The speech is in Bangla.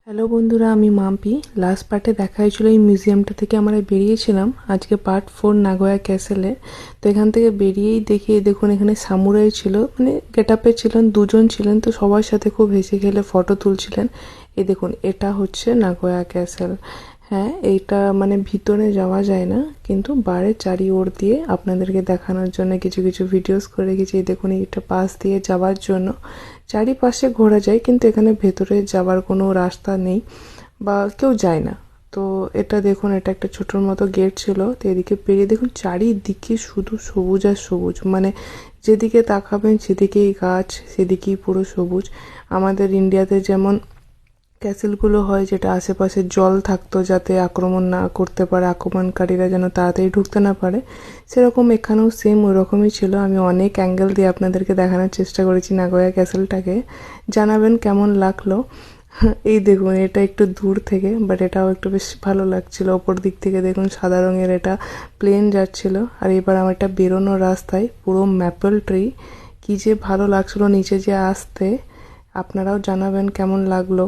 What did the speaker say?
হ্যালো বন্ধুরা, আমি মাম্পি। লাস্ট পার্টে দেখা হয়েছিল এই মিউজিয়ামটা থেকে আমরা বেরিয়েছিলাম। আজকে পার্ট 4 নাগোয়া ক্যাসেলে। তো এখান থেকে বেরিয়েই দেখি দেখুন এখানে সামুরাই ছিল, মানে গেট আপে ছিলেন, দুজন ছিলেন। তো সবার সাথে খুব হেসে খেলে ফটো তুলছিলেন। এই দেখুন, এটা হচ্ছে নাগোয়া ক্যাসেল। হ্যাঁ, এইটা মানে ভিতরে যাওয়া যায় না, কিন্তু বারের চারি ওর দিয়ে আপনাদেরকে দেখানোর জন্য কিছু কিছু ভিডিওস করে রেখেছি। এই দেখুন, এইটা পাশ দিয়ে যাওয়ার জন্য চারিপাশে ঘোরা যায়, কিন্তু এখানে ভেতরে যাওয়ার কোনো রাস্তা নেই বা কেউ যায় না। তো এটা দেখুন, এটা একটা ছোটোর মতো গেট ছিল। তো এদিকে পেরিয়ে দেখুন চারিদিকে শুধু সবুজ আর সবুজ, মানে যেদিকে তাকাবেন সেদিকেই গাছ, সেদিকেই পুরো সবুজ। আমাদের ইন্ডিয়াতে যেমন ক্যাসেলগুলো হয়, যেটা আশেপাশে জল থাকতো যাতে আক্রমণ না করতে পারে, আক্রমণকারীরা যেন তাড়াতাড়ি ঢুকতে না পারে, সেরকম এখানেও সেম ওই রকমই ছিল। আমি অনেক অ্যাঙ্গেল দিয়ে আপনাদেরকে দেখানোর চেষ্টা করেছি নাগোয়া ক্যাসেলটাকে। জানাবেন কেমন লাগলো। এই দেখুন, এটা একটু দূর থেকে, বাট এটাও একটু বেশ ভালো লাগছিল। ওপর দিক থেকে দেখুন সাদা রঙের এটা প্লেন যাচ্ছিল। আর এবার আমার একটা বেরোনোর রাস্তায় পুরো ম্যাপল ট্রি, কি যে ভালো লাগছিল নিচে যে আসতে। আপনারাও জানাবেন কেমন লাগলো।